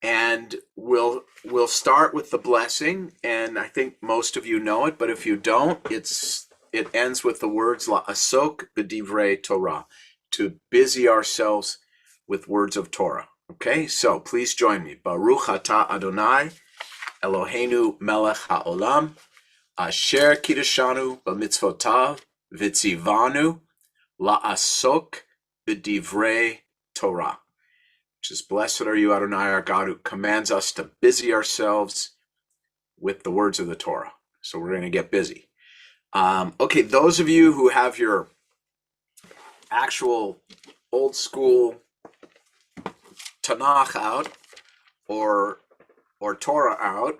And we'll start with the blessing, and I think most of you know it, but if you don't, it ends with the words la'asok b'divrei Torah, to busy ourselves with words of Torah. Okay, so please join me. Baruch atah Adonai Eloheinu melech haolam, asher kiddushanu b'mitzvotav v'tzivanu la'asok b'divrei Torah. Which is, blessed are you, Adonai, our God, who commands us to busy ourselves with the words of the Torah. So we're going to get busy. Okay, those of you who have your actual old school Tanakh out or Torah out,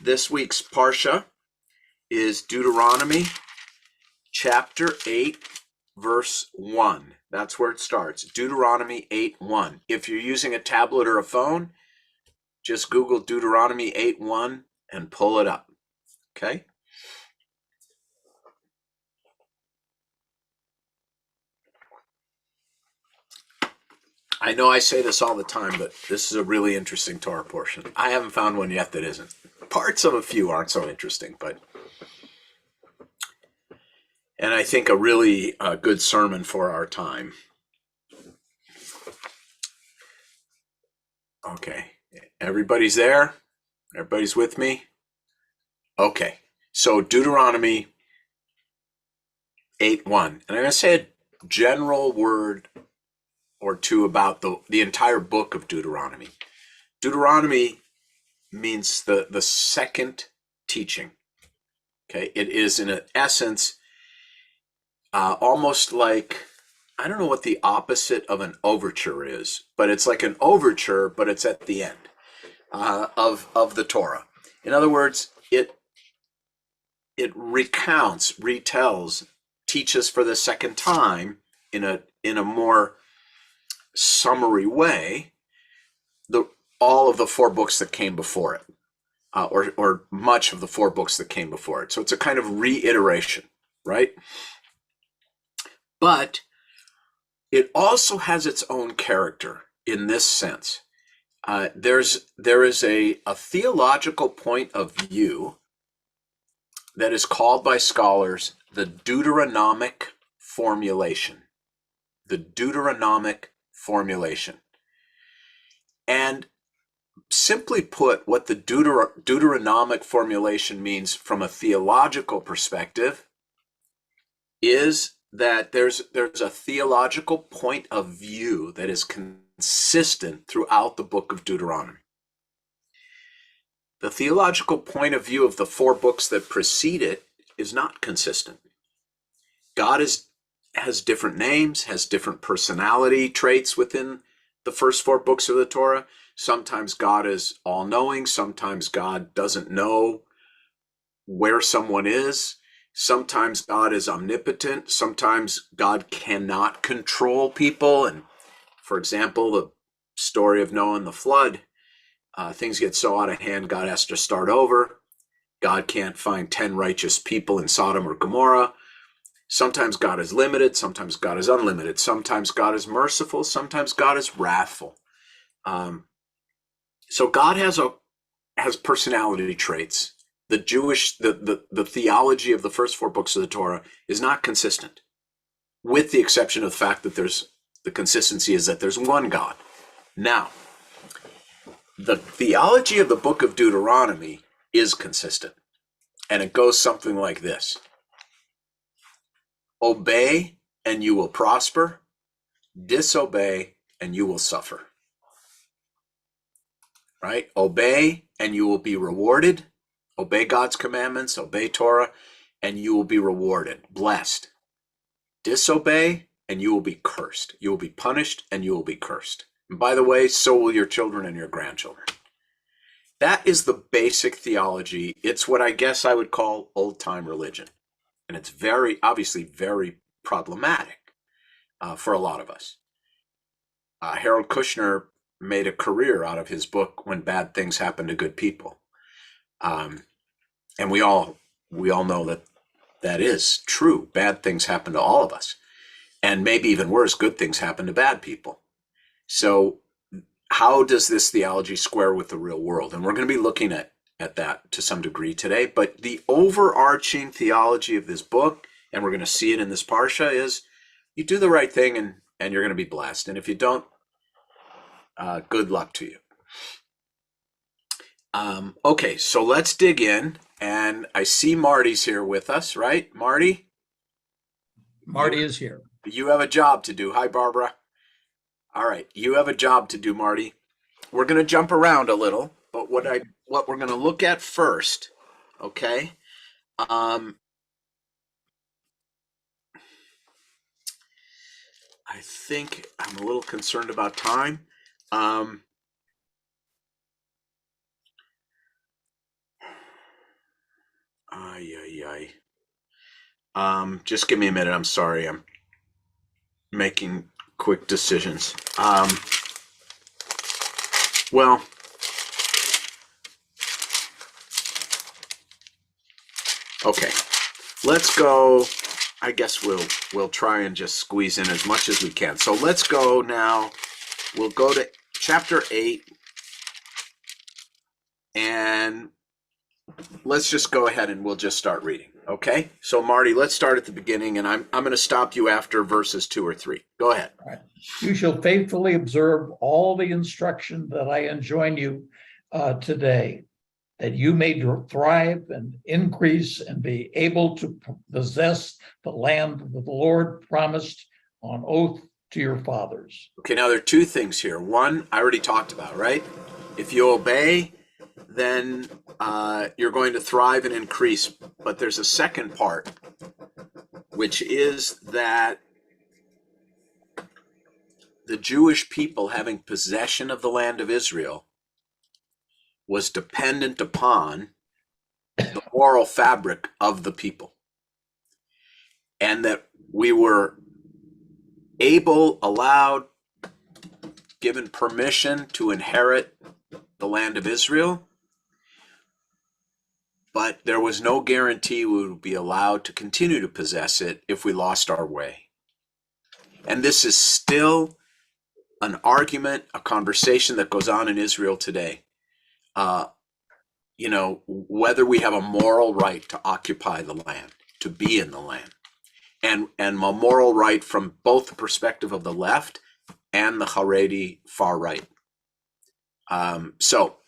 this week's Parsha is Deuteronomy chapter 8, verse 1. That's where it starts. Deuteronomy 8:1. If you're using a tablet or a phone, just Google Deuteronomy 8:1 and pull it up. Okay? I know I say this all the time, but this is a really interesting Torah portion. I haven't found one yet that isn't. Parts of a few aren't so interesting, and I think a really good sermon for our time. Okay, everybody's there? Everybody's with me? Okay, so Deuteronomy 8:1. And I'm going to say a general word or two about the entire book of Deuteronomy. Deuteronomy means the second teaching. Okay, it is in essence almost like, I don't know what the opposite of an overture is, but it's like an overture, but it's at the end of the Torah. In other words, it recounts, retells, teaches for the second time in a more summary way all of the four books that came before it, or much of the four books that came before it. So it's a kind of reiteration, right? But it also has its own character in this sense. There is a theological point of view that is called by scholars the Deuteronomic Formulation. The Deuteronomic Formulation. And simply put, what the Deuteronomic Formulation means from a theological perspective is that there's a theological point of view that is consistent throughout the book of Deuteronomy. The theological point of view of the four books that precede it is not consistent. God has different names, has different personality traits within the first four books of the Torah. Sometimes God is all-knowing. Sometimes God doesn't know where someone is. Sometimes God is omnipotent. Sometimes God cannot control people. And for example, the story of Noah and the flood, things get so out of hand, God has to start over. God can't find 10 righteous people in Sodom or Gomorrah. Sometimes God is limited. Sometimes God is unlimited. Sometimes God is merciful. Sometimes God is wrathful. So God has personality traits. The theology of the first four books of the Torah is not consistent, with the exception of the fact that the consistency is that there's one God. Now, the theology of the book of Deuteronomy is consistent, and it goes something like this. Obey and you will prosper. Disobey and you will suffer. Right? Obey and you will be rewarded. Obey God's commandments, obey Torah, and you will be rewarded, blessed. Disobey, and you will be cursed. You will be punished, and you will be cursed. And by the way, so will your children and your grandchildren. That is the basic theology. It's what I guess I would call old-time religion. And it's obviously very problematic for a lot of us. Harold Kushner made a career out of his book, When Bad Things Happen to Good People. And we all know that is true. Bad things happen to all of us. And maybe even worse, good things happen to bad people. So how does this theology square with the real world? And we're going to be looking at that to some degree today. But the overarching theology of this book, and we're going to see it in this Parsha, is you do the right thing and you're going to be blessed. And if you don't, good luck to you. Okay, so let's dig in. And I see Marty's here with us, right? Marty? Marty is here. You have a job to do. Hi, Barbara. All right, you have a job to do, Marty. We're going to jump around a little, but what we're going to look at first, okay? I think I'm a little concerned about time. Just give me a minute. I'm sorry. I'm making quick decisions. Well, okay. Let's go. I guess we'll try and just squeeze in as much as we can. So let's go now. We'll go to chapter 8, and let's just go ahead and we'll just start reading. Okay? So Marty, let's start at the beginning, and I'm going to stop you after verses 2 or 3. Go ahead. All right. You shall faithfully observe all the instruction that I enjoin you today, that you may thrive and increase and be able to possess the land that the Lord promised on oath to your fathers. Okay, now there are two things here. One, I already talked about, right? If you obey, then you're going to thrive and increase. But there's a second part, which is that the Jewish people having possession of the land of Israel was dependent upon the moral fabric of the people. And that we were able, allowed, given permission to inherit the land of Israel, but there was no guarantee we would be allowed to continue to possess it if we lost our way. And this is still an argument, a conversation that goes on in Israel today. Whether we have a moral right to occupy the land, to be in the land, and a moral right from both the perspective of the left and the Haredi far right. So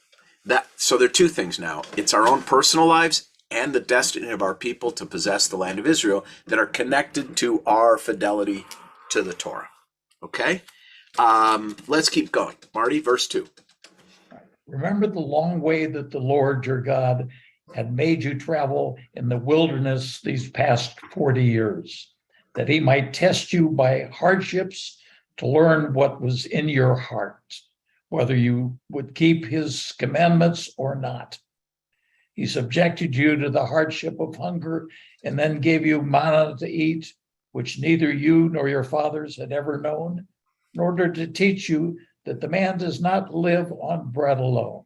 there are two things now. It's our own personal lives and the destiny of our people to possess the land of Israel that are connected to our fidelity to the Torah. Okay? Let's keep going. Marty, verse 2. Remember the long way that the Lord your God had made you travel in the wilderness these past 40 years, that he might test you by hardships to learn what was in your heart, whether you would keep his commandments or not. He subjected you to the hardship of hunger and then gave you manna to eat, which neither you nor your fathers had ever known, in order to teach you that the man does not live on bread alone,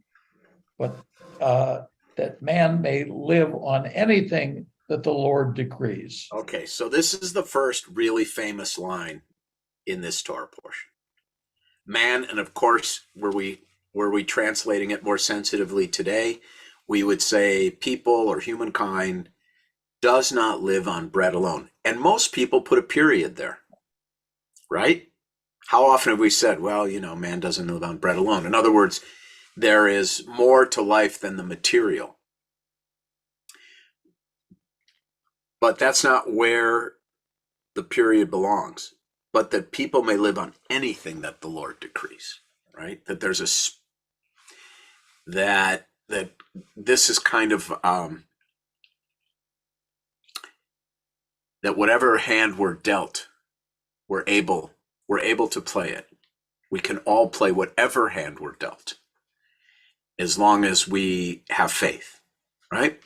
but that man may live on anything that the Lord decrees. Okay, so this is the first really famous line in this Torah portion. Man, and of course, were we translating it more sensitively today, we would say people or humankind does not live on bread alone. And most people put a period there, right? How often have we said, well, man doesn't live on bread alone? In other words, there is more to life than the material. But that's not where the period belongs. But that people may live on anything that the Lord decrees, right? That there's that this is kind of that whatever hand we're dealt, we're able to play it. We can all play whatever hand we're dealt, as long as we have faith, right?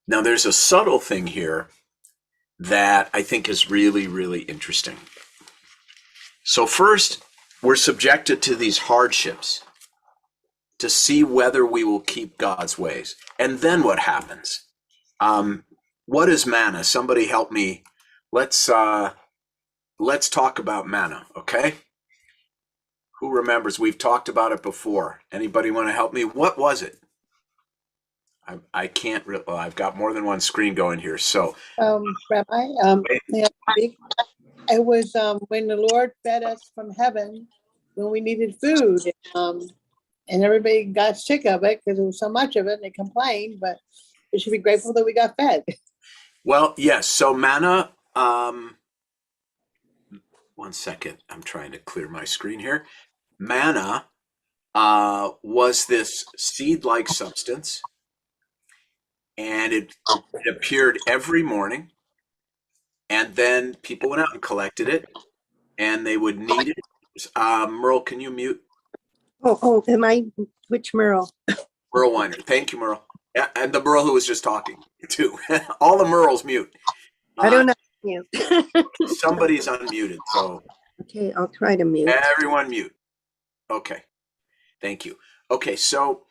Now, there's a subtle thing here that I think is really, really interesting. So first, we're subjected to these hardships to see whether we will keep God's ways. And then what happens? What is manna? Somebody help me. Let's talk about manna, okay? Who remembers? We've talked about it before. Anybody want to help me? What was it? I can't. Well, I've got more than one screen going here. So, Rabbi, may I speak? It was when the Lord fed us from heaven when we needed food, and everybody got sick of it because there was so much of it, and they complained. But we should be grateful that we got fed. well, yes. So manna. One second. I'm trying to clear my screen here. Manna was this seed-like substance, and it appeared every morning. And then people went out and collected it, and they would knead it. Merle, can you mute? Am I? Which Merle? Merle Weiner. Thank you, Merle. Yeah, and the Merle who was just talking, too. All the Merles mute. I don't know. Mute. Somebody's unmuted, so. Okay, I'll try to mute. Everyone mute. Okay. Thank you. Okay, so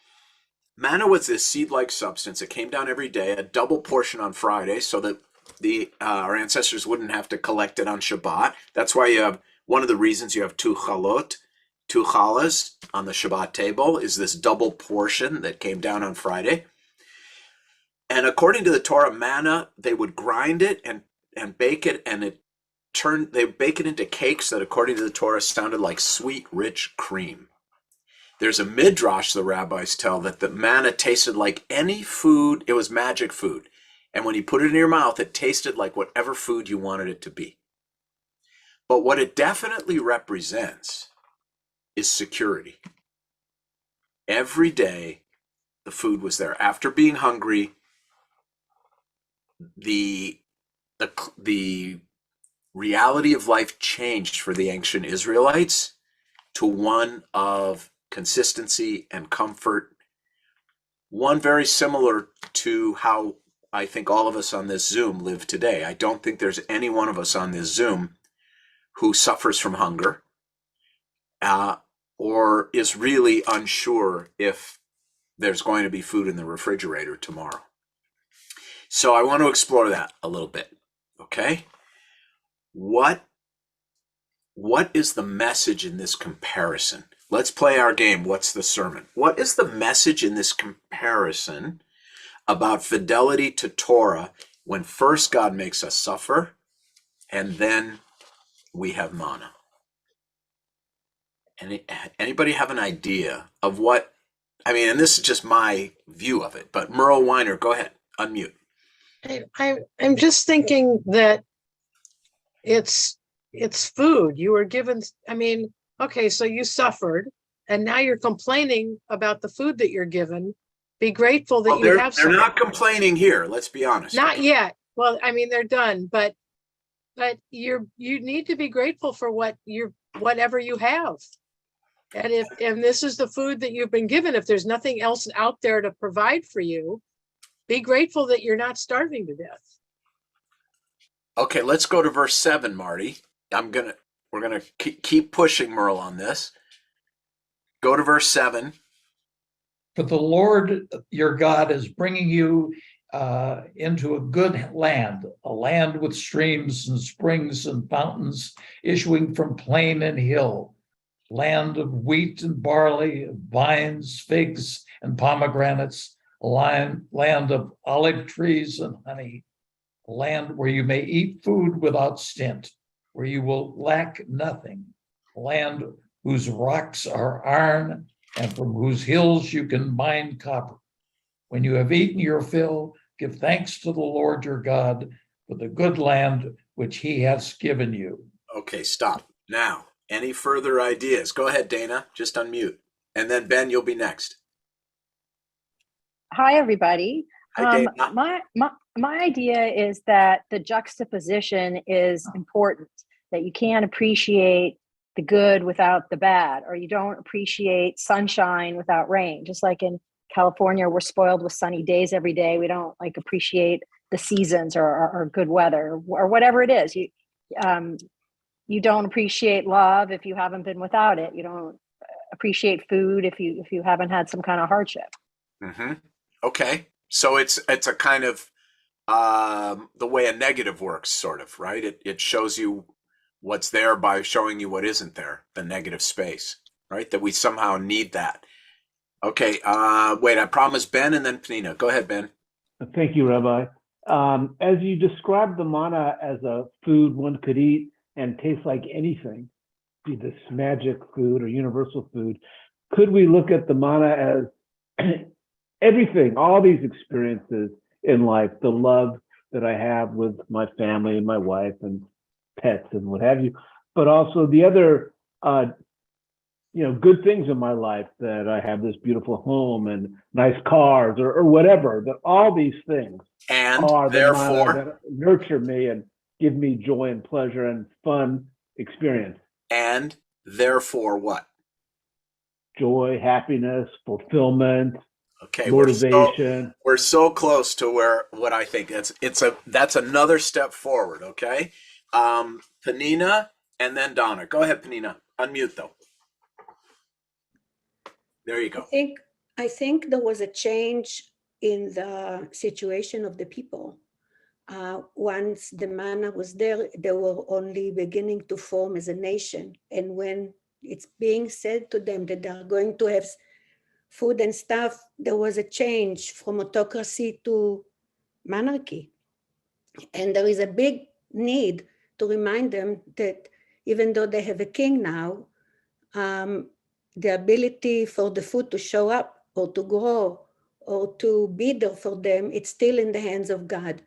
manna was this seed-like substance. It came down every day, a double portion on Friday, so that our ancestors wouldn't have to collect it on Shabbat. That's why you have one of the reasons you have two challahs on the Shabbat table is this double portion that came down on Friday. And according to the Torah, manna, they would grind it and bake it, and they bake it into cakes that, according to the Torah, sounded like sweet, rich cream. There's a midrash, the rabbis tell, that the manna tasted like any food. It was magic food. And when you put it in your mouth, it tasted like whatever food you wanted it to be. But what it definitely represents is security. Every day, the food was there. After being hungry, the reality of life changed for the ancient Israelites to one of consistency and comfort, one very similar to how I think all of us on this Zoom live today. I don't think there's any one of us on this Zoom who suffers from hunger or is really unsure if there's going to be food in the refrigerator tomorrow. So I want to explore that a little bit, okay? What is the message in this comparison? Let's play our game. What's the sermon? What is the message in this comparison about fidelity to Torah when first God makes us suffer and then we have manna? Anybody have an idea of what, I mean, and this is just my view of it, but Merle Weiner, go ahead, unmute. I'm just thinking that it's food. You were given, I mean, okay, so you suffered and now you're complaining about the food that you're given. Be grateful that you have something. They're not complaining here, let's be honest. Not yet. Well, I mean, they're done, but you need to be grateful for whatever you have. And this is the food that you've been given. If there's nothing else out there to provide for you, be grateful that you're not starving to death. Okay, let's go to verse 7, Marty. We're gonna keep pushing Merle on this. Go to verse 7. For the Lord your God is bringing you into a good land, a land with streams and springs and fountains issuing from plain and hill, land of wheat and barley, vines, figs, and pomegranates, a land of olive trees and honey, a land where you may eat food without stint, where you will lack nothing, a land whose rocks are iron and from whose hills you can mine copper. When you have eaten your fill, give thanks to the Lord your God for the good land which he has given you. Okay, stop. Now, any further ideas? Go ahead, Dana, just unmute. And then Ben, you'll be next. Hi, everybody. Hi, Dana. My idea is that the juxtaposition is important, that you can't appreciate the good without the bad, or you don't appreciate sunshine without rain. Just like in California, we're spoiled with sunny days every day. We don't appreciate the seasons or good weather or whatever it is. You don't appreciate love if you haven't been without it. You don't appreciate food if you haven't had some kind of hardship. Mm-hmm. Okay, so it's a kind of the way a negative works, sort of, right? It shows you what's there by showing you what isn't there, the negative space. right? That we somehow need that. Okay, wait, I promised Ben and then Penina. Go ahead, Ben. Thank you, Rabbi. As you described the manna as a food one could eat and taste like anything, be this magic food or universal food, could we look at the manna as everything, all these experiences in life, the love that I have with my family and my wife and pets and what have you, but also the other good things in my life, that I have this beautiful home and nice cars or whatever, that all these things And are the therefore, manna that nurture me and give me joy and pleasure and fun experience. and therefore what? Joy, happiness, fulfillment, Okay, motivation. we're so close to what I think that's another step forward. Okay, Penina and then Donna. Go ahead, Penina. Unmute though. There you go. I think there was a change in the situation of the people. Once the manna was there, they were only beginning to form as a nation. And when it's being said to them that they're going to have food and stuff, there was a change from autocracy to monarchy. And there is a big need to remind them that even though they have a king now, the ability for the food to show up or to grow or to be there for them, it's still in the hands of God.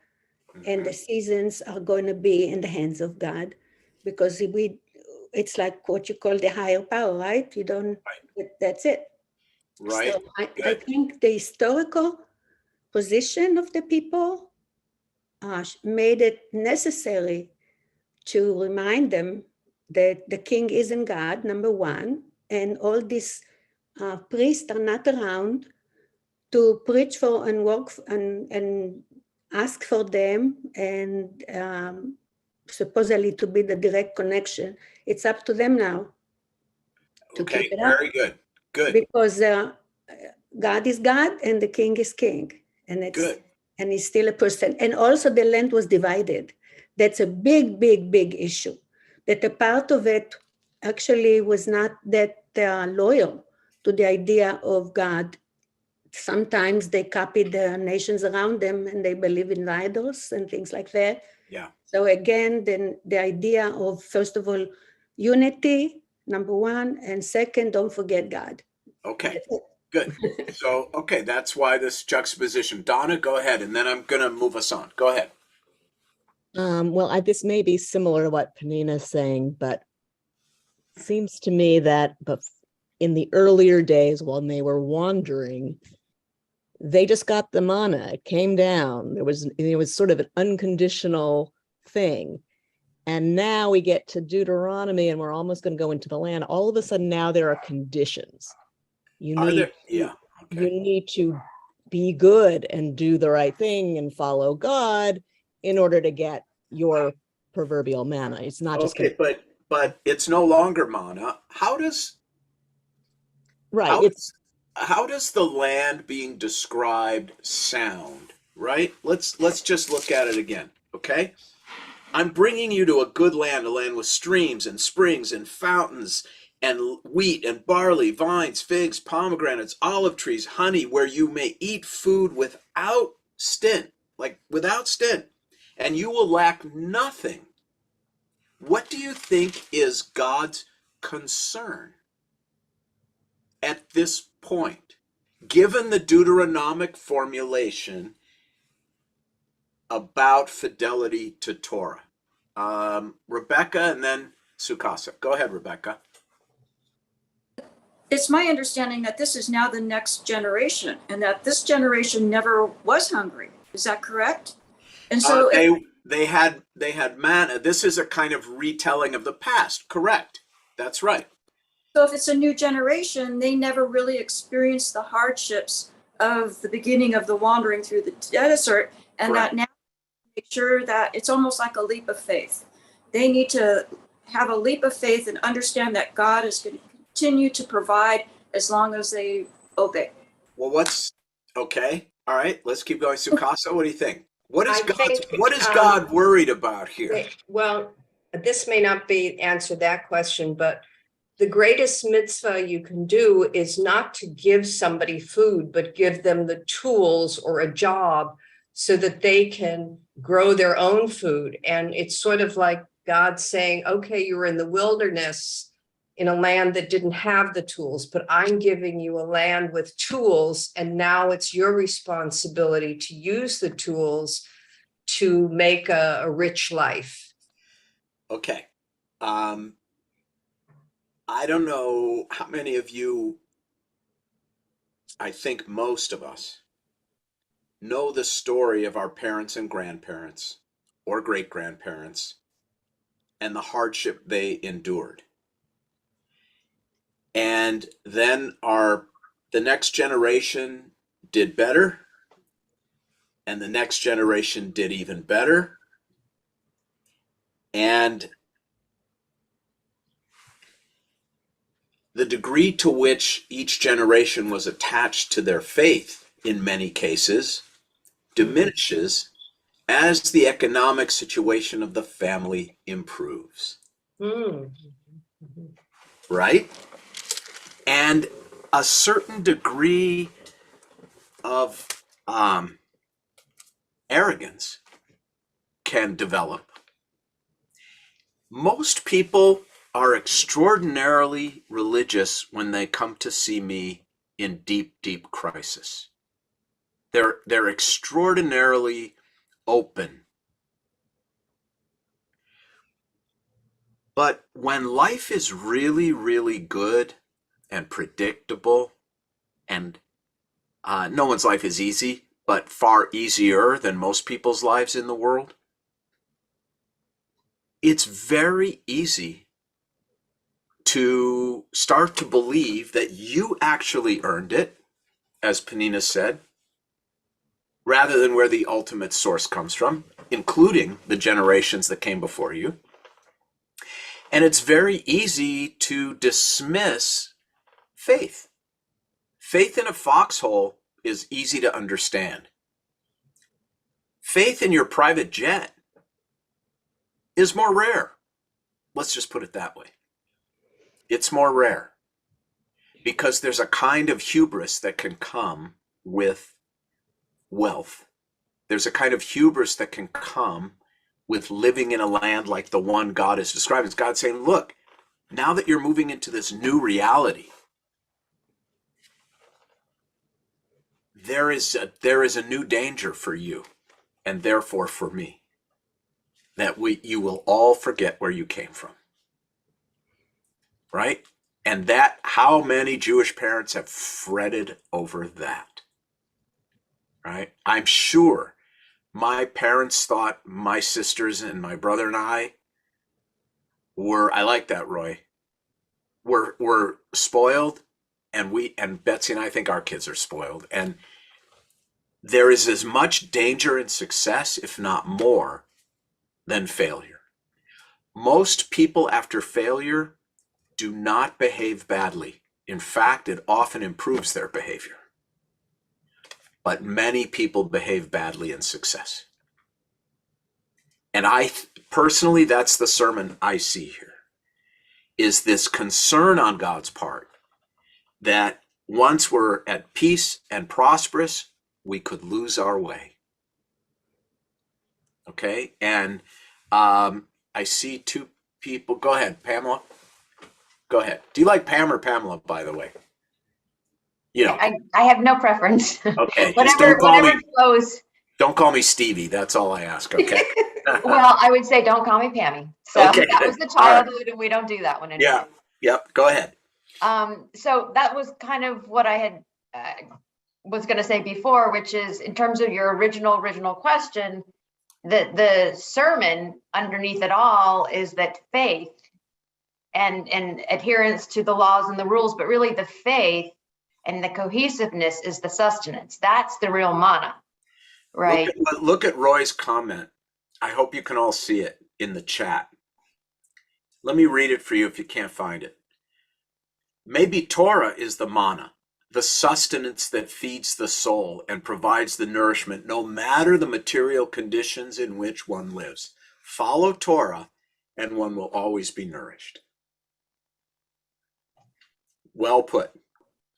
And the seasons are going to be in the hands of God, because it's like what you call the higher power, right? You don't, that's it. Right. So I think the historical position of the people made it necessary to remind them that the king isn't God, number one, and all these priests are not around to preach for and work and ask for them and supposedly to be the direct connection. It's up to them now to keep it up. Very good. Good. Because God is God and the king is king, and it's Good. and he's still a person. And also the land was divided. That's a big, big, big issue. That a part of it actually was not that loyal to the idea of God. Sometimes they copied the nations around them and they believe in idols and things like that. Yeah. So again, then the idea of, first of all, unity, number one, and second, don't forget God. Okay. Good. So, okay, that's why this juxtaposition. Donna, go ahead, and then I'm going to move us on. Go ahead. Well, this may be similar to what Penina's saying, but seems to me that in the earlier days when they were wandering, they just got the manna. It came down. It was sort of an unconditional thing. And now we get to Deuteronomy and we're almost going to go into the land. All of a sudden now there are conditions. You need to be good and do the right thing and follow God in order to get your proverbial manna. It's not just but it's no longer manna. How does the land being described sound, right? Let's just look at it again, okay? I'm bringing you to a good land, a land with streams and springs and fountains and wheat and barley, vines, figs, pomegranates, olive trees, honey, where you may eat food without stint, and you will lack nothing. What do you think is God's concern at this point, given the Deuteronomic formulation about fidelity to Torah? Rebecca and then Sukasa. Go ahead, Rebecca. It's my understanding that this is now the next generation and that this generation never was hungry. Is that correct? And so they had manna. This is a kind of retelling of the past. Correct. That's right. So if it's a new generation, they never really experienced the hardships of the beginning of the wandering through the desert, and Correct. that now make sure that it's almost like a leap of faith. They need to have a leap of faith and understand that God is going to continue to provide as long as they obey. Well, okay? All right, let's keep going. Sukasa, what do you think? What is God worried about here? Well, this may not be answer that question, but the greatest mitzvah you can do is not to give somebody food, but give them the tools or a job so that they can grow their own food. And it's sort of like God saying, okay, you were in the wilderness in a land that didn't have the tools, but I'm giving you a land with tools. And now it's your responsibility to use the tools to make a rich life. Okay. I don't know how many of you, I think most of us, know the story of our parents and grandparents or great-grandparents and the hardship they endured. And then the next generation did better, and the next generation did even better. And the degree to which each generation was attached to their faith, in many cases, diminishes as the economic situation of the family improves. Right? And a certain degree of arrogance can develop. Most people are extraordinarily religious when they come to see me in deep, deep crisis. They're extraordinarily open. But when life is really, really good and predictable, and no one's life is easy, but far easier than most people's lives in the world, it's very easy to start to believe that you actually earned it, as Penina said, rather than where the ultimate source comes from, including the generations that came before you. And it's very easy to dismiss faith. Faith in a foxhole is easy to understand. Faith in your private jet is more rare. Let's just put it that way. It's more rare because there's a kind of hubris that can come with wealth. There's a kind of hubris that can come with living in a land like the one God is describing. It's God saying, look, now that you're moving into this new reality, there is a new danger for you and therefore for me, that you will all forget where you came from. Right? And that, how many Jewish parents have fretted over that? Right? I'm sure my parents thought my sisters and my brother and I I like that, Roy, we're spoiled, and Betsy and I think our kids are spoiled. And there is as much danger in success, if not more, than failure. Most people after failure do not behave badly. In fact, it often improves their behavior. But many people behave badly in success. And personally, that's the sermon I see here, is this concern on God's part that once we're at peace and prosperous, we could lose our way. Okay? And I see two people. Go ahead, Pamela. Go ahead. Do you like Pam or Pamela, by the way? You know. I have no preference. Okay. whatever flows. Don't call me Stevie. That's all I ask. Okay. Well, I would say don't call me Pammy. So okay. That was the childhood, right. And we don't do that one anymore. Yeah. Yep. Go ahead. So that was kind of what I had was going to say before, which is in terms of your original question, the sermon underneath it all is that faith and adherence to the laws and the rules, but really the faith and the cohesiveness is the sustenance. That's the real mana, right? Look at Roy's comment. I hope you can all see it in the chat. Let me read it for you if you can't find it. Maybe Torah is the mana, the sustenance that feeds the soul and provides the nourishment, no matter the material conditions in which one lives. Follow Torah, and one will always be nourished. Well put.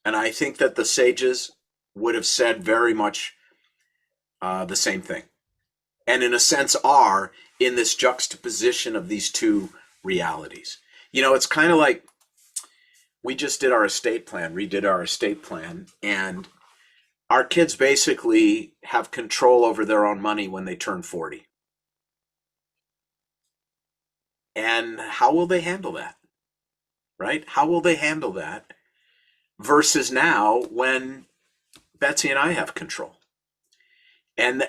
And I think that the sages would have said very much the same thing. And in a sense are in this juxtaposition of these two realities. You know, it's kind of like we just did our estate plan, redid our estate plan, and our kids basically have control over their own money when they turn 40. And how will they handle that? Right? How will they handle that versus now when Betsy and I have control? And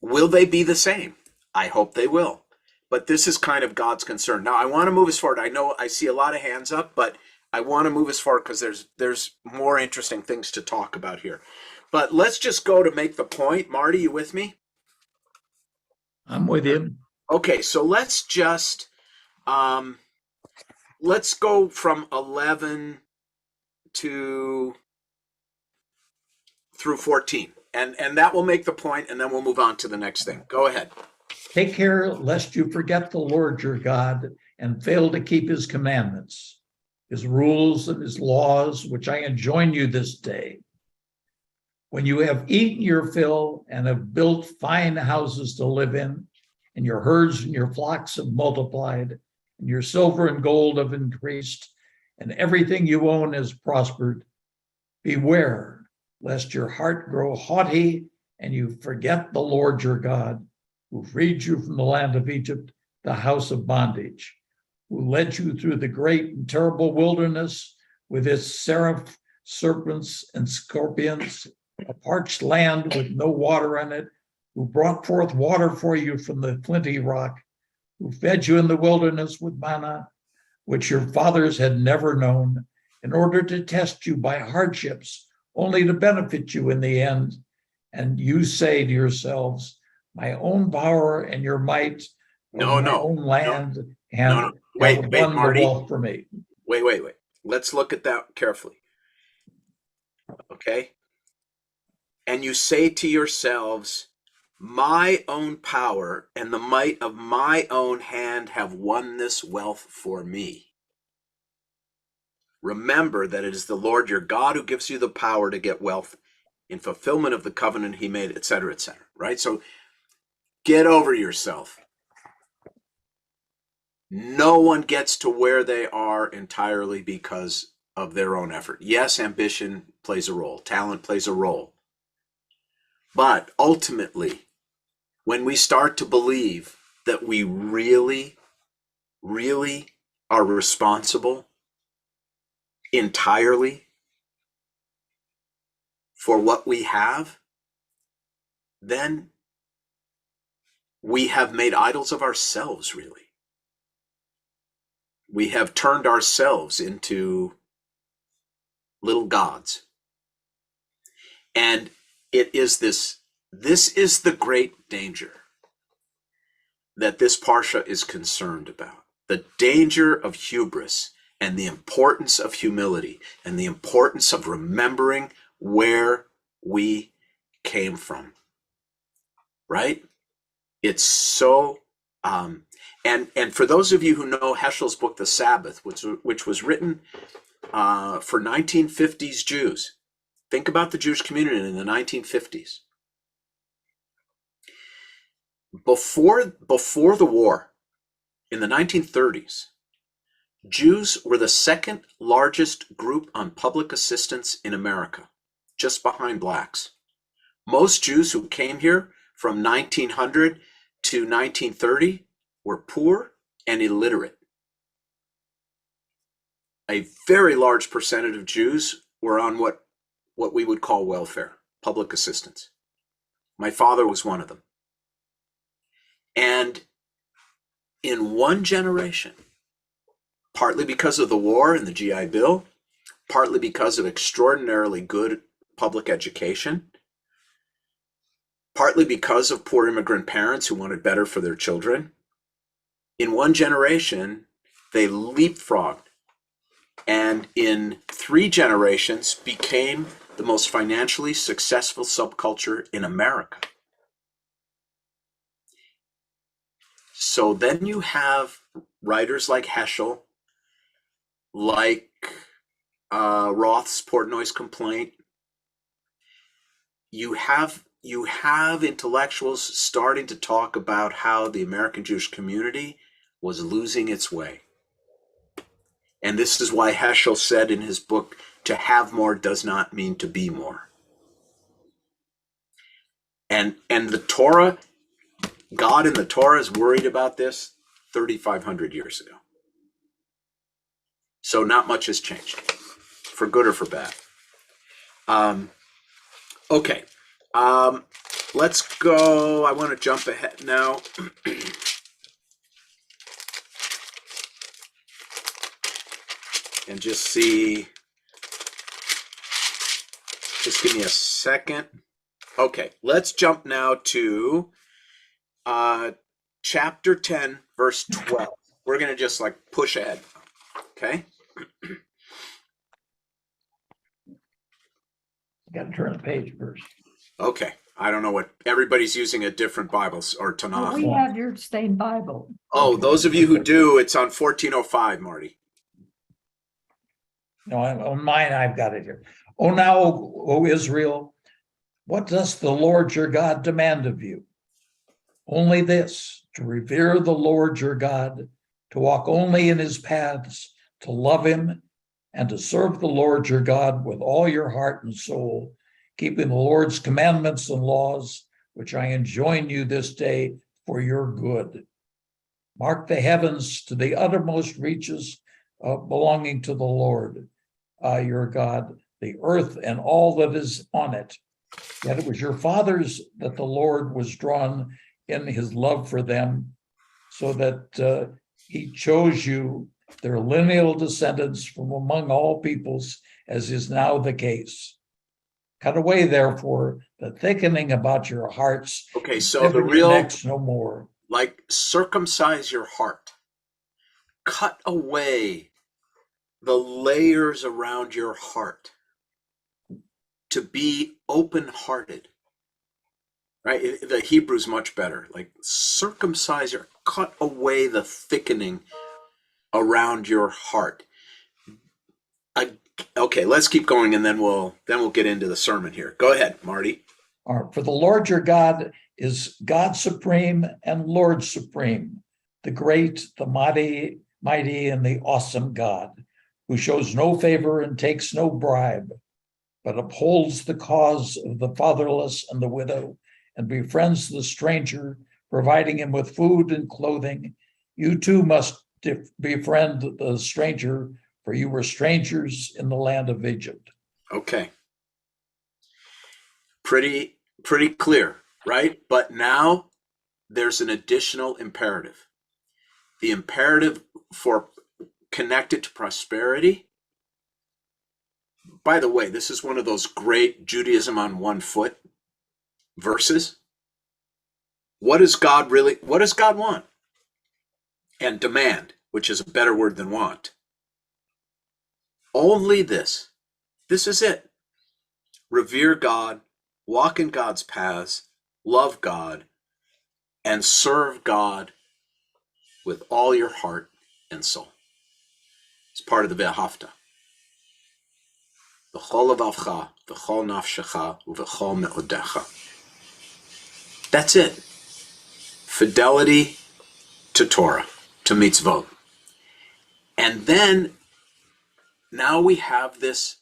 will they be the same? I hope they will. But this is kind of God's concern. Now, I want to move us forward. I know I see a lot of hands up, but I want to move us forward because there's more interesting things to talk about here. But let's just go to make the point. Marty, you with me? I'm with you. Okay, so let's just let's go from 11 through 14. And that will make the point, and then we'll move on to the next thing. Go ahead. Take care lest you forget the Lord your God and fail to keep his commandments, his rules and his laws, which I enjoin you this day. When you have eaten your fill and have built fine houses to live in, and your herds and your flocks have multiplied, and your silver and gold have increased, and everything you own has prospered, beware lest your heart grow haughty and you forget the Lord your God, who freed you from the land of Egypt, the house of bondage, who led you through the great and terrible wilderness with its seraph, serpents and scorpions, a parched land with no water in it, who brought forth water for you from the flinty rock, who fed you in the wilderness with manna, which your fathers had never known, in order to test you by hardships, only to benefit you in the end. And you say to yourselves, my own power and your might, my own land, and Wait, won Marty. the wealth for me. Wait. Let's look at that carefully. Okay? And you say to yourselves, my own power and the might of my own hand have won this wealth for me. Remember that it is the Lord your God who gives you the power to get wealth in fulfillment of the covenant he made, etc., right? So get over yourself. No one gets to where they are entirely because of their own effort. Yes, ambition plays a role. Talent plays a role. But ultimately, when we start to believe that we really, really are responsible entirely for what we have, then we have made idols of ourselves, really. We have turned ourselves into little gods. And this is the great danger that this Parsha is concerned about. The danger of hubris and the importance of humility and the importance of remembering where we came from, right? It's so, and for those of you who know Heschel's book, The Sabbath, which was written for 1950s Jews, think about the Jewish community in the 1950s. Before the war, in the 1930s, Jews were the second largest group on public assistance in America, just behind blacks. Most Jews who came here from 1900 to 1930 were poor and illiterate. A very large percentage of Jews were on what we would call welfare, public assistance. My father was one of them. And in one generation, partly because of the war and the GI Bill, partly because of extraordinarily good public education, partly because of poor immigrant parents who wanted better for their children, in one generation, they leapfrogged and in 3 generations became the most financially successful subculture in America. So then you have writers like Heschel, like Roth's Portnoy's complaint. You have intellectuals starting to talk about how the American Jewish community was losing its way. And this is why Heschel said in his book, to have more does not mean to be more. And the Torah, God in the Torah is worried about this 3,500 years ago. So not much has changed, for good or for bad. Okay. Let's go. I want to jump ahead now. And just see. Just give me a second. Okay, let's jump now to chapter 10, verse 12. We're going to just like push ahead. Okay? Got to turn the page first. Okay. I don't know what everybody's using a different Bible or Tanakh. We have your stained Bible. Oh, those of you who do, it's on 1405, Marty. No, on mine, I've got it here. Oh, now, O Israel, what does the Lord your God demand of you? Only this, to revere the Lord your God, to walk only in his paths, to love him, and to serve the Lord your God with all your heart and soul, keeping the Lord's commandments and laws, which I enjoin you this day for your good. Mark the heavens to the uttermost reaches belonging to the Lord your God, the earth and all that is on it. Yet it was your fathers that the Lord was drawn in his love for them, so that he chose you, their lineal descendants from among all peoples, as is now the case. Cut away, therefore, the thickening about your hearts. Okay, so the real, necks no more. Like circumcise your heart. Cut away the layers around your heart to be open-hearted. Right? The Hebrew's much better. Like circumcise your, cut away the thickening around your heart. Okay, let's keep going, and then we'll get into the sermon here. Go ahead, Marty. All right, for the Lord your God is God supreme and Lord supreme, the great, the mighty, and the awesome God, who shows no favor and takes no bribe, but upholds the cause of the fatherless and the widow, and befriends the stranger, providing him with food and clothing. You too must befriend the stranger, for you were strangers in the land of Egypt. Okay. Pretty clear, right? But now there's an additional imperative. The imperative for connected to prosperity. By the way, this is one of those great Judaism on one foot verses. What does God want? And demand, which is a better word than want. Only this. This is it. Revere God, walk in God's paths, love God, and serve God with all your heart and soul. It's part of the Ve'ahavta. V'chol levavcha, v'chol nafshecha, v'chol me'odecha. That's it. Fidelity to Torah, to mitzvot. And then now we have this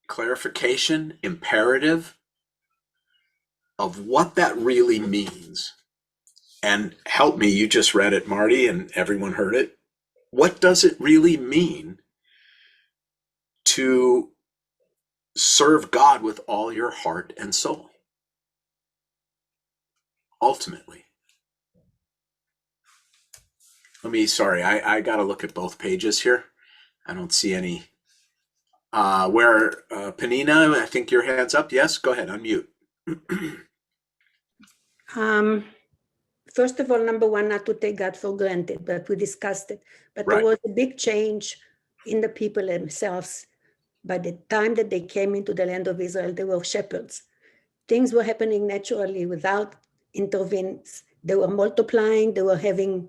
clarification, imperative of what that really means. And help me, you just read it, Marty, and everyone heard it. What does it really mean to serve God with all your heart and soul? Ultimately. I got to look at both pages here. I don't see any. Penina, I think your hand's up. Yes, go ahead, unmute. First of all, number one, not to take God for granted, but we discussed it. But Right. There was a big change in the people themselves. By the time that they came into the land of Israel, they were shepherds. Things were happening naturally without interventions. They were multiplying. They were having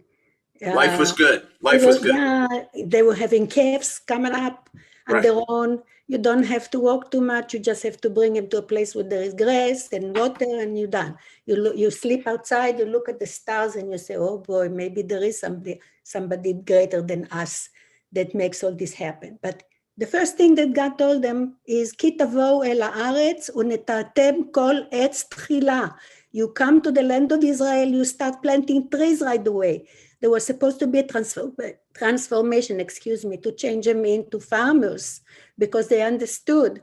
Life was good. Life was good. Yeah, they were having calves coming up. on Right. their own. You don't have to walk too much. You just have to bring them to a place where there is grass and water, and you're done. You sleep outside, you look at the stars, and you say, oh boy, maybe there is somebody greater than us that makes all this happen. But the first thing that God told them is, כי תבואו אל הארץ ונטעתם כל עץ תחילה. You come to the land of Israel, you start planting trees right away. There was supposed to be a transformation, to change them into farmers, because they understood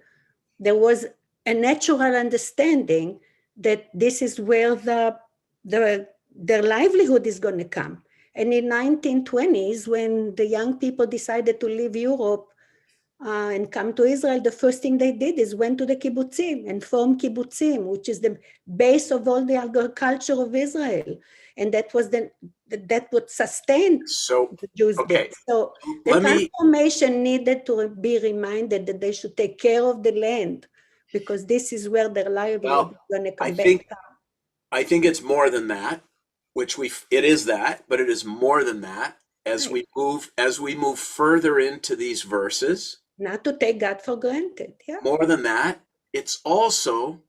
there was a natural understanding that this is where their livelihood is going to come. And in 1920s, when the young people decided to leave Europe and come to Israel, the first thing they did is went to the kibbutzim and formed kibbutzim, which is the base of all the agriculture of Israel. And that was that would sustain the Jews there. So the transformation needed to be reminded that they should take care of the land, because this is where their livelihood is going to come back. I think it's more than that, it is that, but it is more than that. As we move further into these verses, not to take God for granted. Yeah. More than that, it's also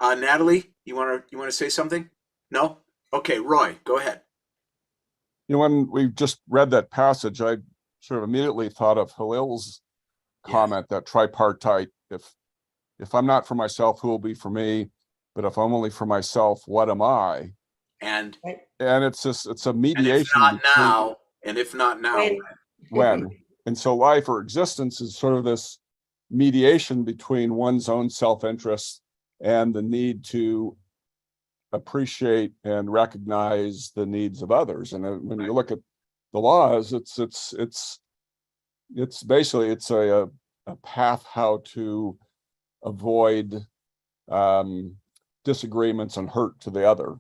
Natalie, you want to say something? No? Okay, Roy, go ahead. When we just read that passage, I sort of immediately thought of Hillel's comment, that tripartite, if I'm not for myself, who will be for me? But if I'm only for myself, what am I? And it's a mediation. And if not now, when? And so life or existence is sort of this mediation between one's own self-interest and the need to appreciate and recognize the needs of others. And when you look at the laws, it's basically a path how to avoid disagreements and hurt to the other.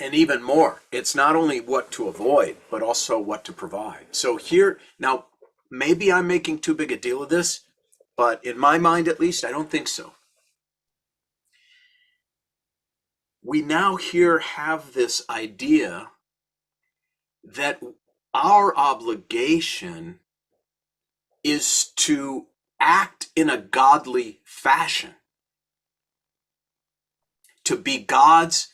And even more, it's not only what to avoid, but also what to provide. So here, now, maybe I'm making too big a deal of this, but in my mind, at least, I don't think so. We now here have this idea that our obligation is to act in a godly fashion, to be God's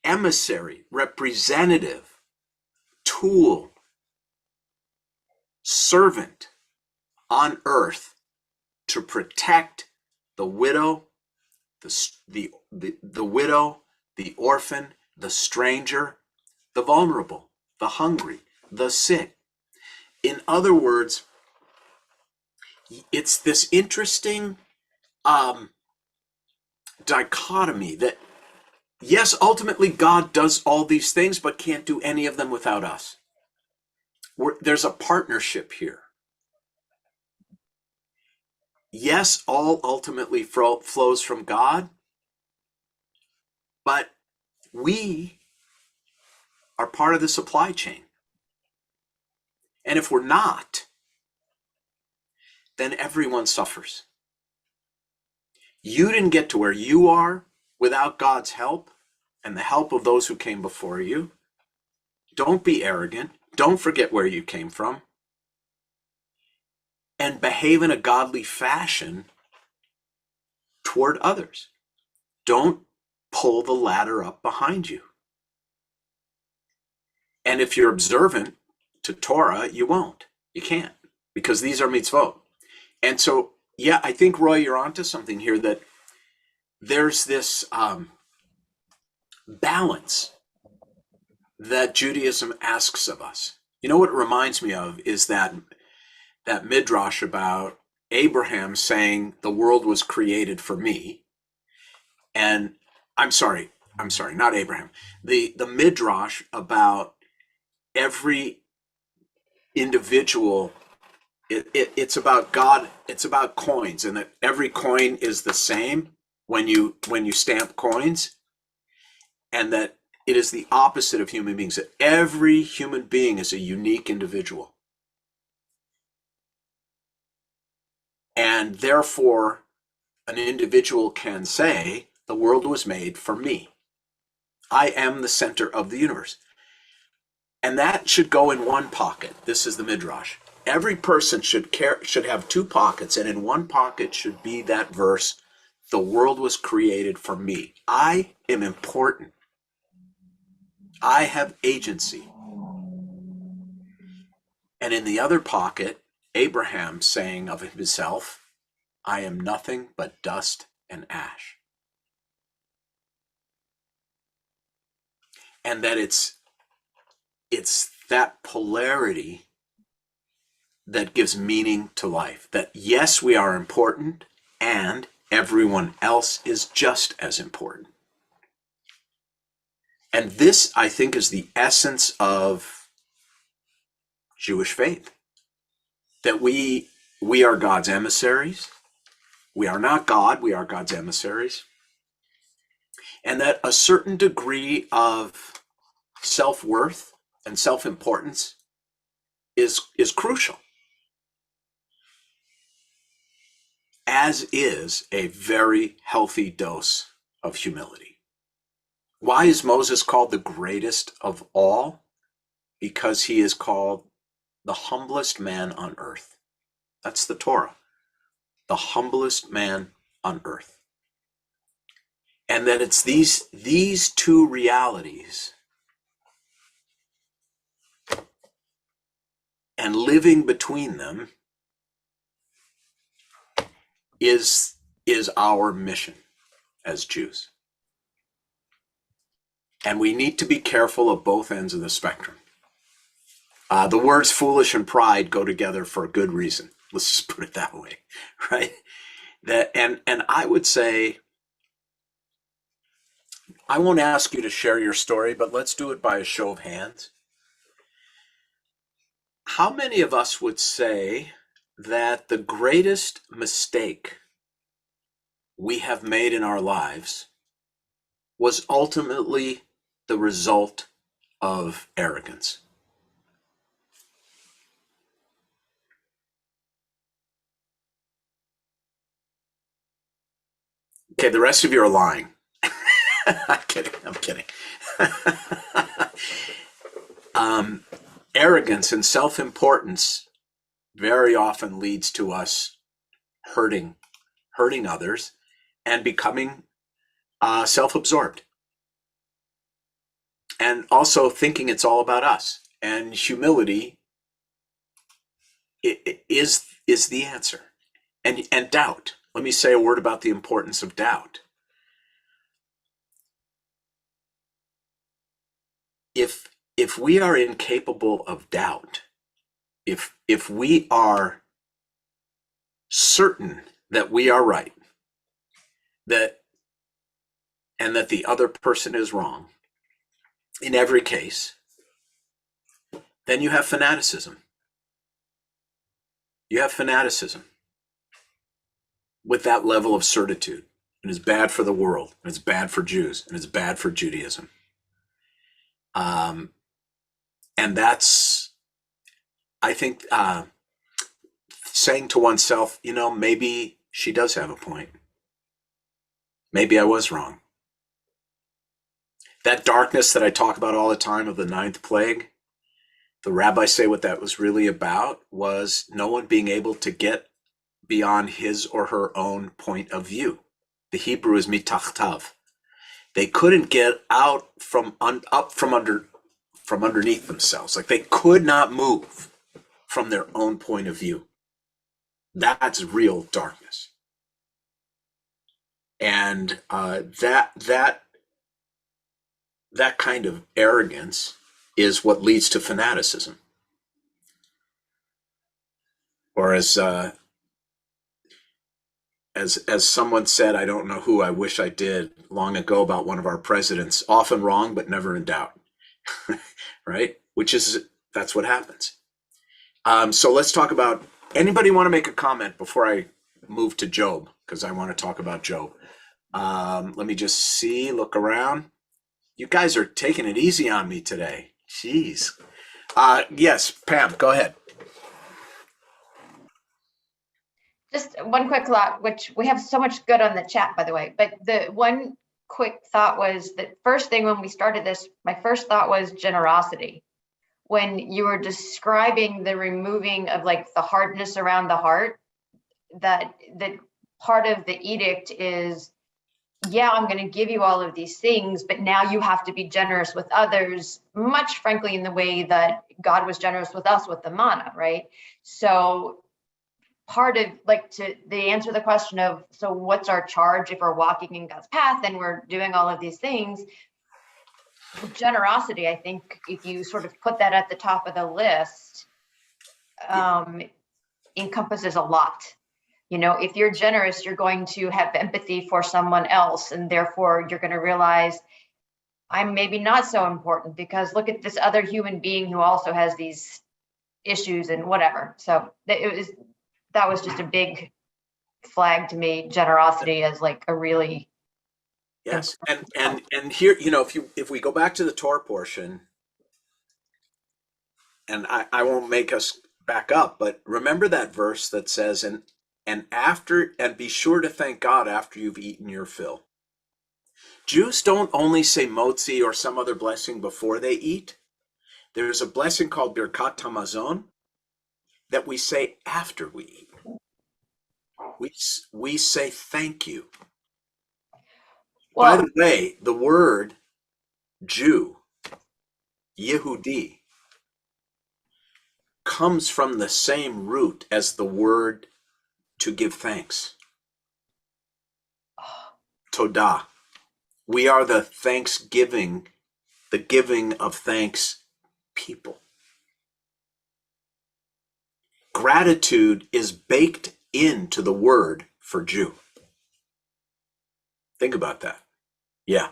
emissary, representative, tool, servant on earth to protect the widow, the widow, the orphan, the stranger, the vulnerable, the hungry, the sick. In other words, it's this interesting dichotomy that, yes, ultimately God does all these things, but can't do any of them without us. There's a partnership here. Yes, all ultimately flows from God, but we are part of the supply chain. And if we're not, then everyone suffers. You didn't get to where you are without God's help and the help of those who came before you. Don't be arrogant. Don't forget where you came from. And behave in a godly fashion toward others. Don't pull the ladder up behind you. And if you're observant to Torah, you won't. You can't, because these are mitzvot. And so, yeah, I think, Roy, you're onto something here, that there's this balance that Judaism asks of us. You know what it reminds me of is that midrash about Abraham saying the world was created for me. And I'm sorry, not Abraham. The midrash about every individual, it's about God, it's about coins, and that every coin is the same when you stamp coins, and that it is the opposite of human beings, that every human being is a unique individual. And therefore, an individual can say, the world was made for me. I am the center of the universe. And that should go in one pocket. This is the midrash. Every person should have two pockets, and in one pocket should be that verse, the world was created for me. I am important. I have agency. And in the other pocket, Abraham saying of himself, I am nothing but dust and ash. And that it's that polarity that gives meaning to life. That yes, we are important, and everyone else is just as important. And this, I think, is the essence of Jewish faith. That we are God's emissaries. We are not God, we are God's emissaries. And that a certain degree of self-worth and self-importance is crucial, as is a very healthy dose of humility. Why is Moses called the greatest of all? Because he is called the humblest man on earth. That's the Torah. The humblest man on earth. And that it's these two realities and living between them is our mission as Jews. And we need to be careful of both ends of the spectrum. The words foolish and pride go together for a good reason. Let's just put it that way, right? That and I would say, I won't ask you to share your story, but let's do it by a show of hands. How many of us would say that the greatest mistake we have made in our lives was ultimately the result of arrogance? Okay, the rest of you are lying. I'm kidding. Arrogance and self-importance very often leads to us hurting others and becoming self-absorbed. And also thinking it's all about us. And humility is the answer. And doubt. Let me say a word about the importance of doubt. If we are incapable of doubt, if we are certain that we are right, and that the other person is wrong in every case, then you have fanaticism. You have fanaticism with that level of certitude. And it's bad for the world, and it's bad for Jews, and it's bad for Judaism. And that's, I think, saying to oneself, maybe she does have a point. Maybe I was wrong. That darkness that I talk about all the time of the ninth plague, the rabbis say what that was really about was no one being able to get beyond his or her own point of view. The Hebrew is mitachtav. They couldn't get out from underneath themselves. Like they could not move from their own point of view. That's real darkness. And that kind of arrogance is what leads to fanaticism. Or as someone said, I don't know who, I wish I did, long ago about one of our presidents, often wrong, but never in doubt. Right? That's what happens. So let's talk about, anybody want to make a comment before I move to Job? Because I want to talk about Job. Let me just look around. You guys are taking it easy on me today. Jeez. Yes, Pam, go ahead. Just one quick thought, which we have so much good on the chat, by the way, but the one quick thought was that first thing when we started this, my first thought was generosity. when you were describing the removing of like the hardness around the heart, that part of the edict is, yeah, I'm going to give you all of these things, but now you have to be generous with others, much frankly, in the way that God was generous with us with the manna, right? So part of like to the answer the question of, so what's our charge if we're walking in God's path and we're doing all of these things? Generosity, I think, if you sort of put that at the top of the list, encompasses a lot. You know, if you're generous, you're going to have empathy for someone else, and therefore you're going to realize I'm maybe not so important because look at this other human being who also has these issues and whatever. So that was just a big flag to me, generosity as like a really Yes. And here, you know, if we go back to the Torah portion, and I won't make us back up, but remember that verse that says, and be sure to thank God after you've eaten your fill. Jews don't only say motzi or some other blessing before they eat. There's a blessing called Birkat Hamazon that we say after we eat. We say thank you. well. By the way, the word Jew, Yehudi, comes from the same root as the word to give thanks. Todah. We are the thanksgiving, the giving of thanks people. Gratitude is baked into the word for Jew. Think about that. Yeah.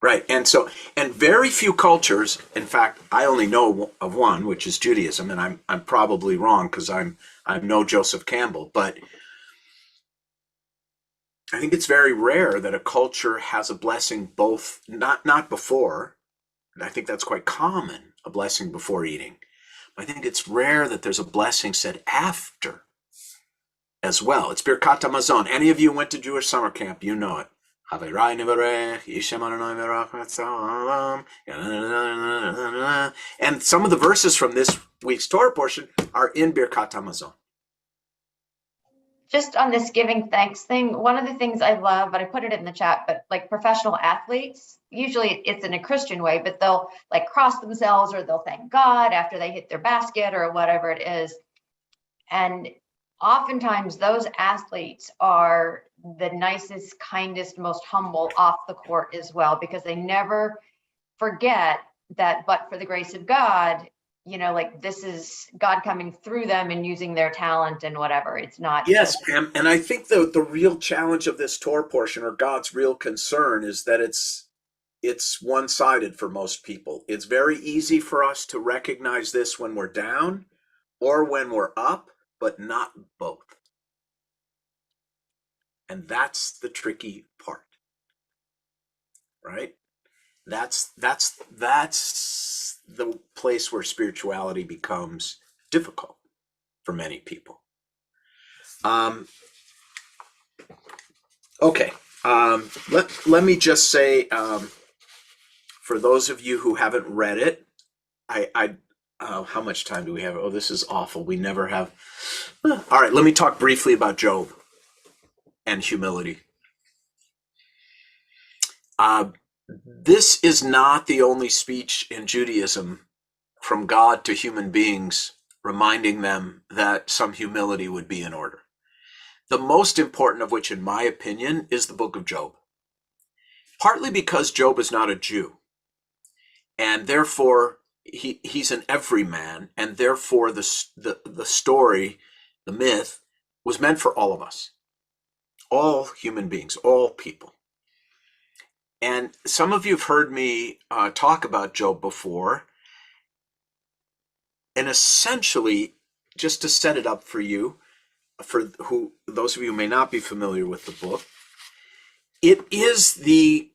Right. And very few cultures, in fact, I only know of one, which is Judaism, and I'm probably wrong because I'm no Joseph Campbell, but I think it's very rare that a culture has a blessing both, not before, and I think that's quite common, a blessing before eating. I think it's rare that there's a blessing said after as well. It's Birkat Hamazon. Any of you went to Jewish summer camp, you know it. And some of the verses from this week's Torah portion are in Birkat Hamazon. Just on this giving thanks thing, one of the things I love, but I put it in the chat, but like professional athletes, usually it's in a Christian way, but they'll like cross themselves or they'll thank God after they hit their basket or whatever it is. And oftentimes those athletes are the nicest, kindest, most humble off the court as well, because they never forget that, but for the grace of God, you know, like this is God coming through them and using their talent and whatever. It's not. Yes, Pam. And I think the real challenge of this Torah portion, or God's real concern, is that it's one-sided for most people. It's very easy for us to recognize this when we're down or when we're up, but not both. And that's the tricky part, right? That's the place where spirituality becomes difficult for many people. Okay. Let me just say, for those of you who haven't read it, how much time do we have? Oh, this is awful. We never have. All right. Let me talk briefly about Job and humility. This is not the only speech in Judaism from God to human beings, reminding them that some humility would be in order. The most important of which, in my opinion, is the book of Job. Partly because Job is not a Jew, and therefore he's an everyman, and therefore the story, the myth, was meant for all of us, all human beings, all people. And some of you have heard me talk about Job before, and essentially, just to set it up for you, for those of you who may not be familiar with the book, it is the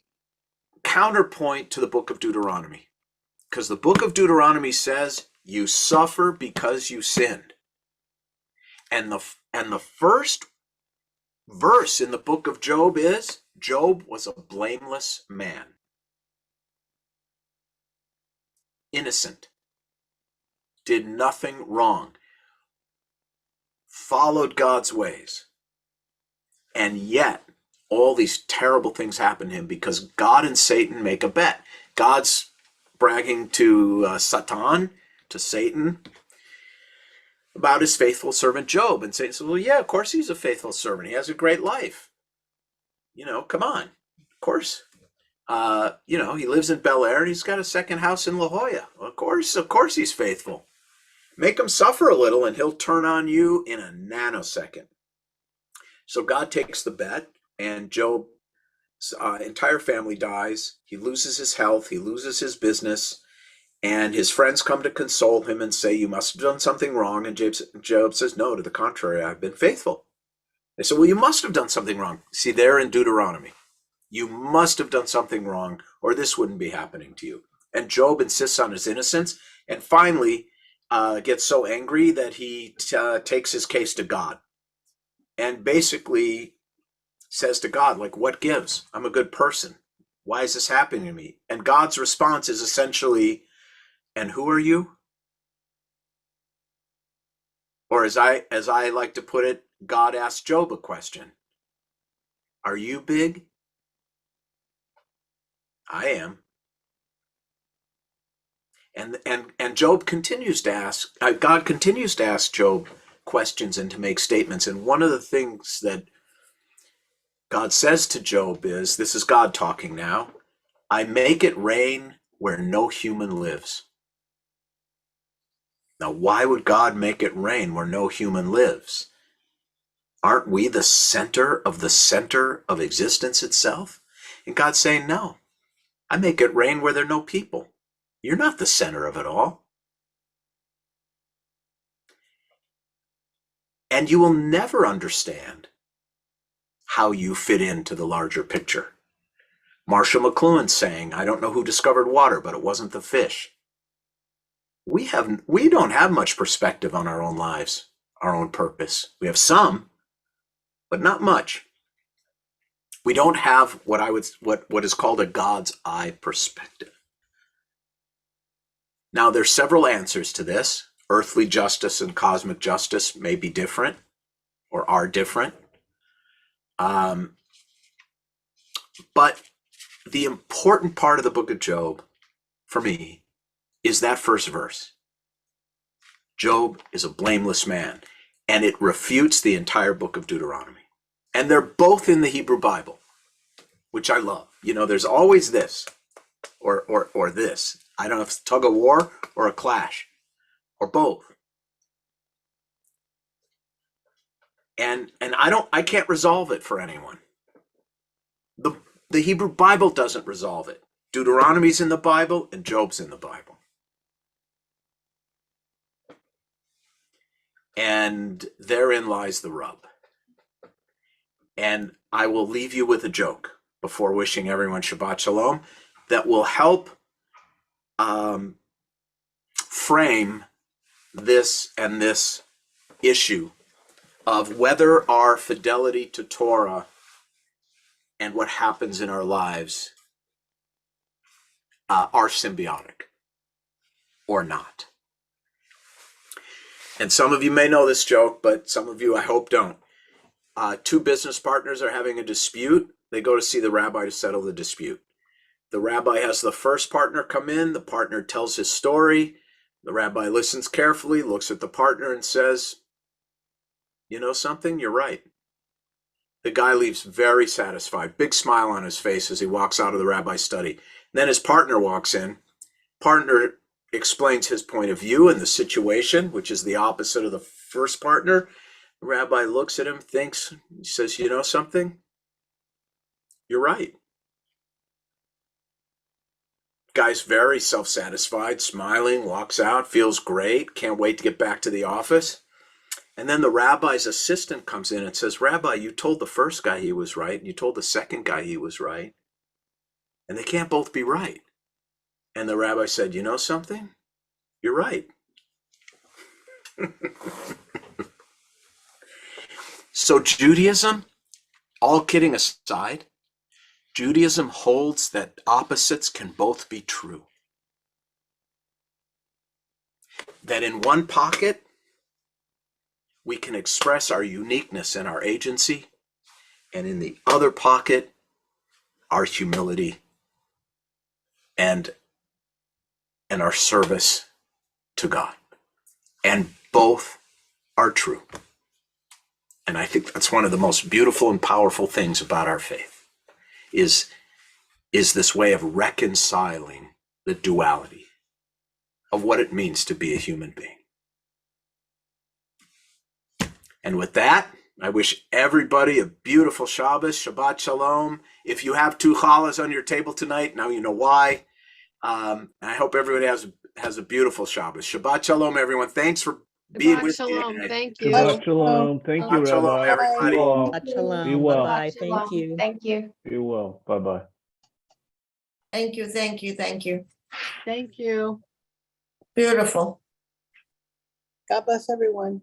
counterpoint to the book of Deuteronomy, because the book of Deuteronomy says you suffer because you sinned, and the first verse in the book of Job is Job was a blameless man. innocent, did nothing wrong, followed God's ways. And yet, all these terrible things happen to him because God and Satan make a bet. God's bragging to Satan, to Satan, about his faithful servant Job. And Satan says, well, yeah, of course he's a faithful servant. He has a great life. Come on. Of course. He lives in Bel Air and he's got a second house in La Jolla. Of course he's faithful. Make him suffer a little and he'll turn on you in a nanosecond. So God takes the bet, and Job's entire family dies. He loses his health. He loses his business. And his friends come to console him and say, you must have done something wrong. And Job says, no, to the contrary, I've been faithful. They said, well, you must have done something wrong. See, there in Deuteronomy, you must have done something wrong or this wouldn't be happening to you. And Job insists on his innocence and finally gets so angry that he takes his case to God and basically says to God, like, what gives? I'm a good person. Why is this happening to me? And God's response is essentially, and who are you? Or as I like to put it, God asked Job a question. Are you big? I am. And Job continues to ask, God continues to ask Job questions and to make statements. And one of the things that God says to Job is, this is God talking now, I make it rain where no human lives. Now, why would God make it rain where no human lives? Aren't we the center of existence itself? And God's saying, no, I make it rain where there are no people. You're not the center of it all. And you will never understand how you fit into the larger picture. Marshall McLuhan saying, I don't know who discovered water, but it wasn't the fish. We don't have much perspective on our own lives, our own purpose. We have some, but not much. We don't have what is called a God's eye perspective. Now, there's several answers to this. Earthly justice and cosmic justice may be different or are different. But the important part of the book of Job, for me, is that first verse. Job is a blameless man, and it refutes the entire book of Deuteronomy. And they're both in the Hebrew Bible, which I love. There's always this or this. I don't know if it's a tug of war or a clash or both. And I can't resolve it for anyone. The Hebrew Bible doesn't resolve it. Deuteronomy's in the Bible and Job's in the Bible. And therein lies the rub. And I will leave you with a joke before wishing everyone Shabbat Shalom that will help frame this and this issue of whether our fidelity to Torah and what happens in our lives are symbiotic or not. And some of you may know this joke, but some of you I hope don't. Two business partners are having a dispute. They go to see the rabbi to settle the dispute. The rabbi has the first partner come in. The partner tells his story. The rabbi listens carefully, looks at the partner and says, you know something? You're right. The guy leaves very satisfied, big smile on his face as he walks out of the rabbi's study. Then his partner walks in. Partner explains his point of view in the situation, which is the opposite of the first partner. The rabbi looks at him, thinks, he says, you know something? You're right. Guy's very self-satisfied, smiling, walks out, feels great, can't wait to get back to the office. And then the rabbi's assistant comes in and says, Rabbi, you told the first guy he was right, and you told the second guy he was right, and they can't both be right. And the rabbi said, you know something? You're right. So Judaism, all kidding aside, Judaism holds that opposites can both be true. that in one pocket, we can express our uniqueness and our agency, and in the other pocket, our humility and our service to God. And both are true. And I think that's one of the most beautiful and powerful things about our faith is this way of reconciling the duality of what it means to be a human being. And with that, I wish everybody a beautiful Shabbos, Shabbat Shalom. If you have two challahs on your table tonight, now you know why. I hope everybody has a beautiful Shabbos. Shabbat Shalom, everyone. Thanks for being Shabbat with shalom. me. Thank you. Shabbat shalom. Thank you, Shabbat Shalom, Rabbi. everybody. You all. Shabbat Be shalom. well. Bye-bye. Thank Shalom. you. Thank you. Be well. Bye-bye. Thank you, thank you, thank you. Thank you. Beautiful. God bless everyone.